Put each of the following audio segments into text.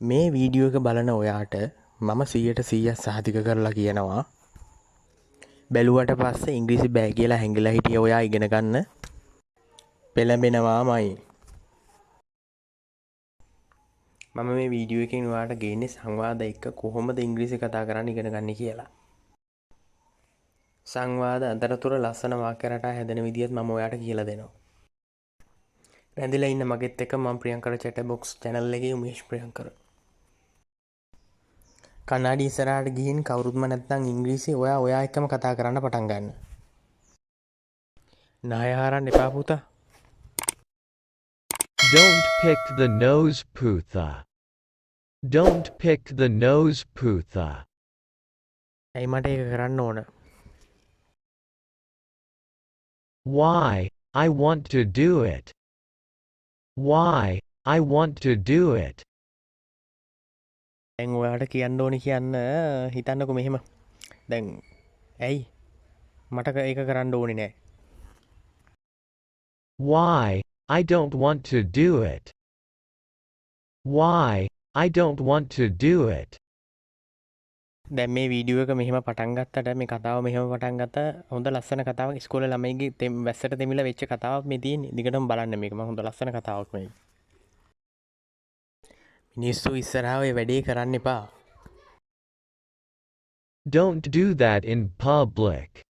මේ වීඩියෝ එක බලන ඔයාට මම 100% සහතික කරලා කියනවා බැලුවට පස්සේ ඉංග්‍රීසි බෑ කියලා හැංගිලා හිටිය ඔයා ඉගෙන ගන්න පෙළඹෙනවාමයි. මම මේ වීඩියෝ එකෙන් ඔයාලට ගේන්නේ සංවාද එක්ක කොහොමද ඉංග්‍රීසි කතා කරන්න ඉගෙන ගන්න කියලා. සංවාද අතරතුර ලස්සන වාක්‍ය රටා හැදෙන විදියත් මම ඔයාලට කියලා දෙනවා. රැඳිලා ඉන්න මගෙත් එක්ක මම ප්‍රියංකර චැට් බොක්ස් channel එකේ උමේෂ් ප්‍රියංකර. කන්නාඩි ඉස්සරහට ගිහින් කවුරුත්ම නැත්නම් ඉංග්‍රීසි ඔයා එක්කම කතා කරන්න පටන් ගන්න. නාය හරන්න එපා පුතා. Don't pick the nose, Putha. Don't pick the nose, Putha. ඇයි මට ඒක කරන්න ඕන? Why? I want to do it. Why? I want to do it. දැන් ඔයාලට කියන්න ඕනි කියන්න හිතන්නකො මෙහෙම. දැන් ඇයි මට ඒක කරන්න ඕනේ නෑ. Why? I don't want to do it. Why? I don't want to do it. දැන් මේ වීඩියෝ එක මෙහෙම පටන් ගත්තට මේ කතාව මෙහෙම පටන් ගත්ත හොඳ ලස්සන කතාවක් ඉස්කෝලේ ළමයිගේ වැස්සට දෙමිලා වෙච්ච කතාවක් මේ තියෙන්නේ. දිගටම බලන්න මේක. මම හොඳ ලස්සන කතාවක් මේක. මිනිස්සු ඉස්සරහා ඔය වැඩේ කරන්න එපා. Don't do that in public.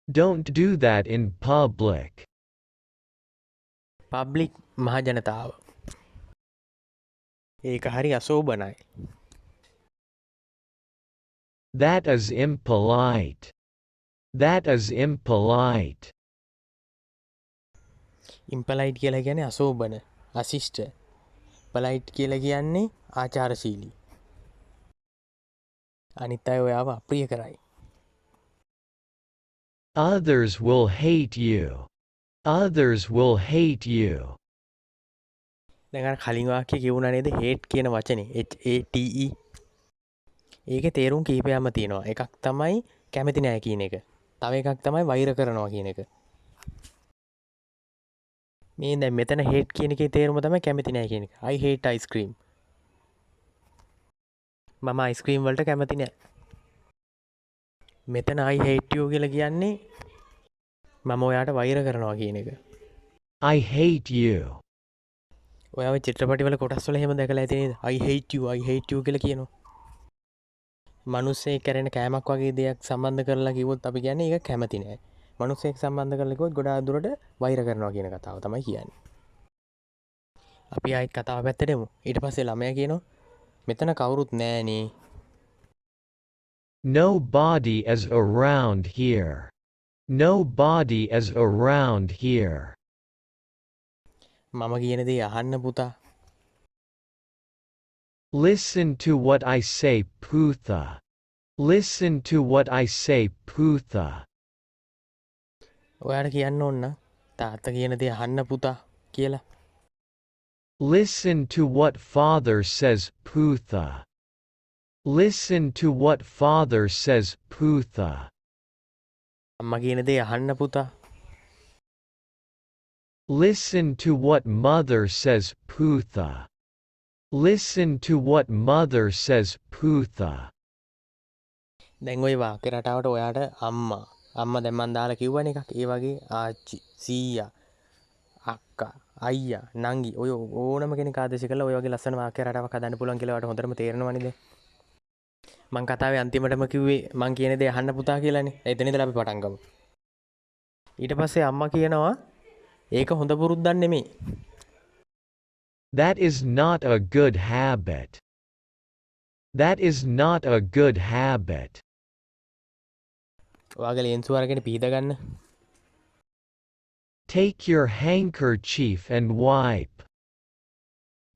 Don't do that in public. Public මහ ජනතාව. ඒක හරි අශෝභනයි. That is impolite. That is impolite. ඉම්පලයිට් කියලා කියන්නේ අශෝභන, අශිෂ්ට. පලයිට් කියලා කියන්නේ ආචාරශීලී. අනිත් අය ඔයාව අප්‍රිය කරයි. Others will hate you. Others will hate you. දැන් අර කලින් වාක්‍යය කියුණා නේද hate කියන වචනේ HATE. ඒකේ තේරුම් කීපයක්ම තියෙනවා. එකක් තමයි කැමති නෑ කියන එක. තව එකක් තමයි වෛර කරනවා කියන එක. මේ දැන් මෙතන hate කියන එකේ තේරුම තමයි කැමති නෑ කියන එක. I hate ice cream. මම ice cream වලට කැමති නෑ. මෙතන I hate you කියලා කියන්නේ මම ඔයාට වෛර කරනවා කියන එක. I hate you. ඔයාව චිත්‍රපටිවල කොටස් වල එහෙම දැකලා ඇති නේද? I hate you කියලා කියනවා. මිනිස්සෙක් කරන කෑමක් වගේ දෙයක් සම්බන්ධ කරලා කිව්වොත් අපි කියන්නේ ඒක කැමති නෑ. මිනිස්සෙක් සම්බන්ධ කරලා කිව්වොත් ගොඩාක් දුරට වෛර කරනවා කියන කතාව තමයි කියන්නේ. අපි ආයෙත් කතාව පැත්තට එමු. ඊට පස්සේ ළමයා කියනවා මෙතන කවුරුත් නෑනේ. Nobody is around here. Nobody is around here. මම කියන දේ අහන්න පුතා. Listen to what I say, Putha. Listen to what I say, Putha. ඔයාට කියන්න ඕන තාත්තා කියන දේ අහන්න පුතා කියලා. Listen to what father says, Putha. Listen to what father says, Putha. අම්මා කියන දේ අහන්න පුතා. Listen to what mother says, Putha. Listen to what mother says, Putha. දැන් ওই වාක්‍ය රටාවට ඔයාට අම්මා දැන් මන් දාලා කිව්වනේ එකක්. ඒ වගේ ආච්චි, සීයා, අක්කා, අයියා, නංගි ඔය ඕනම කෙනෙක් ආදේශ කළා ඔය වගේ ලස්සන වාක්‍ය රටාවක් හදන්න පුළුවන් කියලා ඔයාට හොඳටම තේරෙනවනේ දැන්. මං කතාවේ අන්තිමටම කිව්වේ මං කියන දේ අහන්න පුතා කියලානේ. එතන ඉඳලා අපි පටන් ගමු. ඊට පස්සේ අම්මා කියනවා ඒක හොඳ පුරුද්දක් නෙමෙයි. That is not a good habit. That is not a good habit. ඔයාගේ ලේන්සුව අරගෙන පීද ගන්න. Take your handkerchief and wipe.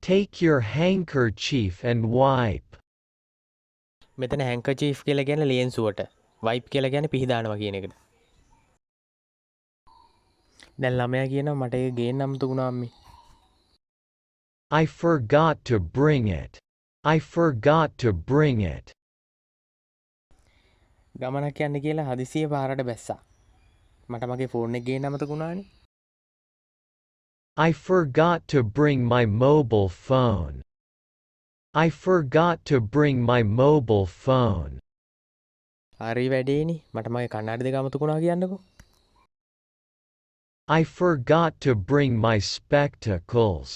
Take your handkerchief and wipe. මෙතන හැන්කචීෆ් කියලා කියන්නේ ලේන්සුවට. වයිප් කියලා කියන්නේ පිහදානවා කියන එකට. දැන් ළමයා කියනවා මට ඒක ගේන්න අමතක වුණා අම්මේ. I forgot to bring it. I forgot to bring it. ගමනක් යන්න කියලා හදිසියෙ පාරට බැස්සා. මට මගේ ෆෝන් එක ගේන්න අමතක වුණානේ. I forgot to bring my mobile phone. I forgot to bring my mobile phone. හරි වැඩේනි. මට මගේ කණ්ණාඩි දෙක අමතකුණා කියන්නකෝ. I forgot to bring my spectacles.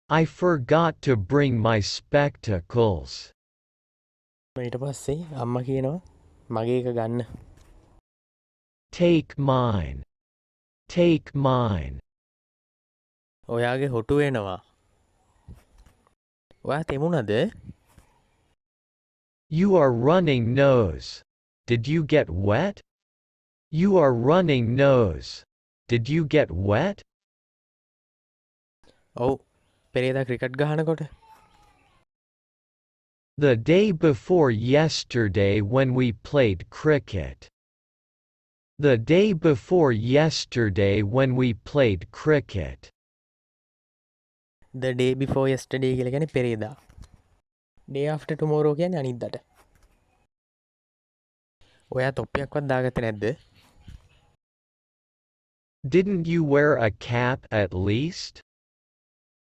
I forgot to bring my spectacles. ඊට පස්සේ අම්මා කියනවා මගේ එක ගන්න. Take mine. Take mine. ඔයාගේ හොටු වෙනවා. ඔයා තෙමුණද? You are running nose. Did you get wet? You are running nose. Did you get wet? ඔව්. පෙරේදා cricket ගහනකොට. The day before yesterday when we played cricket. The day before yesterday when we played cricket. The day before yesterday කියලා කියන්නේ පෙරේදා. Day after tomorrow කියන්නේ අනිද්දාට. ඔයා තොප්පියක්වත් දාගත්තේ නැද්ද? Didn't you wear a cap at least?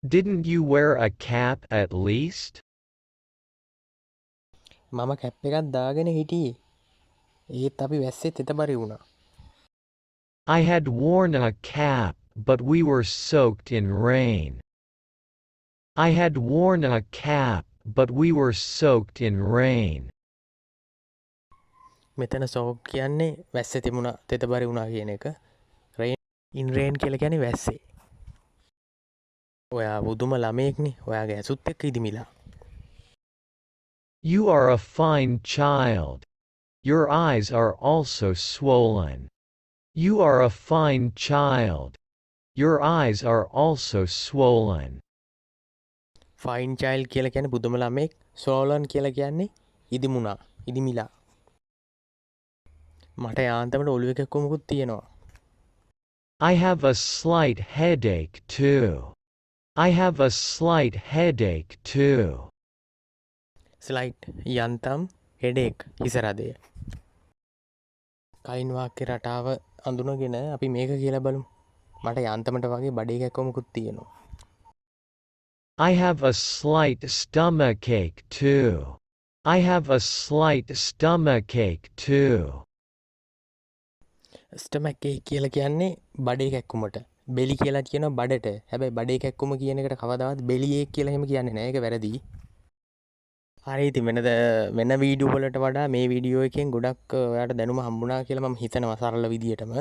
Didn't you wear a cap at least? මම cap එකක් දාගෙන හිටියේ. ඒත් අපි වැස්සෙත් එතබරි වුණා. I had worn a cap, but we were soaked in rain. I had worn a cap, but we were soaked in rain. මෙතන soak කියන්නේ වැස්සේ තිබුණා තෙතබරි වුණා කියන එක. rain in rain කියලා කියන්නේ වැස්සේ. ඔයා බුදුම ළමයෙක්නේ. ඔයාගේ ඇසුත් එක්ක ඉදිමිලා. You are a fine child. Your eyes are also swollen. You are a fine child. Your eyes are also swollen. Fine child කියලා කියන්නේ බුදුම ළමයෙක්. swollen කියලා කියන්නේ ඉදිමුණා. ඉදිමිලා. මට යාන්තමට ඔළුව කැක්කුමකුත් තියෙනවා. I have a slight headache too. I have a slight headache too. Slight යන්තම් headache හිසරදය. කයින් වාක්‍ය රටාව අඳුනගෙන අපි මේක කියලා බලමු. මට යාන්තමට වගේ බඩේ කැක්කුමකුත් තියෙනවා. I have a slight stomachache too. I have a slight stomachache too. ස්ටමක් එක කියලා කියන්නේ බඩේ කැක්කුමට. බෙලි කියලා කියනවා බඩට. හැබැයි බඩේ කැක්කුම කියන එකට කවදාවත් බෙලි එක කියලා එහෙම කියන්නේ නැහැ. ඒක වැරදි. හරි ඉතින් වෙන වීඩියෝ වලට වඩා මේ වීඩියෝ එකෙන් ගොඩක් ඔයාලට දැනුම හම්බුණා කියලා මම හිතනවා සරල විදියටම.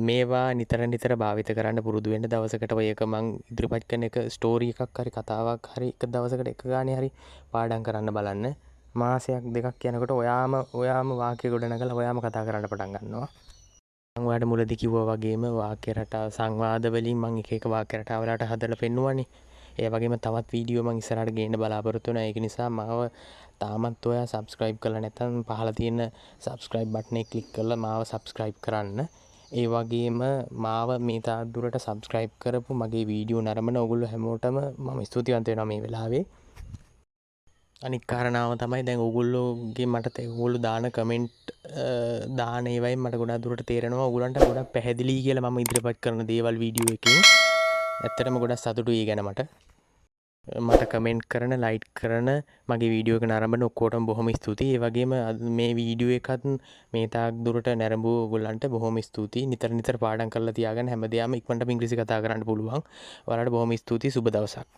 මේවා නිතර භාවිත කරන්න පුරුදු වෙන්න දවසකට ඔය එක මං ඉදිරිපත් කරන එක ස්ටෝරි එකක් හරි කතාවක් හරි එක දවසකට එක ගානේ හරි පාඩම් කරන්න බලන්න. මාසයක් දෙකක් යනකොට ඔයාම වාක්‍ය ගොඩනගලා ඔයාම කතා කරන්න පටන් ගන්නවා. මම ඔයාලට මුලදී කිව්වා වගේම වාක්‍ය රටාව සංවාද වලින් මම එක වාක්‍ය රටාව වලට හදලා පෙන්නුවානේ. ඒ වගේම තවත් වීඩියෝ මම ඉස්සරහට ගේන්න බලාපොරොත්තු වෙනවා. ඒක නිසා මාව තාමත් ඔයා subscribe කරලා නැත්නම් පහළ තියෙන subscribe button එක click කරලා මාව subscribe කරන්න. ඒ වගේම මාව මේ තාක් දුරට subscribe කරපු මගේ වීඩියෝ නරඹන ඔයගොල්ලෝ හැමෝටම මම ස්තුතිවන්ත වෙනවා මේ වෙලාවේ. අනික් කාරණාව තමයි දැන් ඔයගොල්ලෝගේ මට ඔයගොල්ලෝ දාන කමෙන්ට් දාන ඒවයින් මට ගොඩක් දුරට තේරෙනවා ඔයගොල්ලන්ට ගොඩක් පැහැදිලි කියලා මම ඉදිරිපත් කරන දේවල් වීඩියෝ එකකින්. ඇත්තටම ගොඩක් සතුටුයි ඒ ගැන මට කමෙන්ට් කරන ලයික් කරන මගේ වීඩියෝ එක නරඹන ඔක්කොටම බොහොම ස්තුතියි. ඒ වගේම මේ වීඩියෝ එකත් මේ තාක් දුරට නරඹු ඔයගොල්ලන්ට බොහොම ස්තුතියි. නිතර පාඩම් කරලා තියාගන්න හැමදේම ඉක්මනටම ඉංග්‍රීසි කතා කරන්න පුළුවන්. ඔයාලට බොහොම ස්තුතියි. සුබ දවසක්.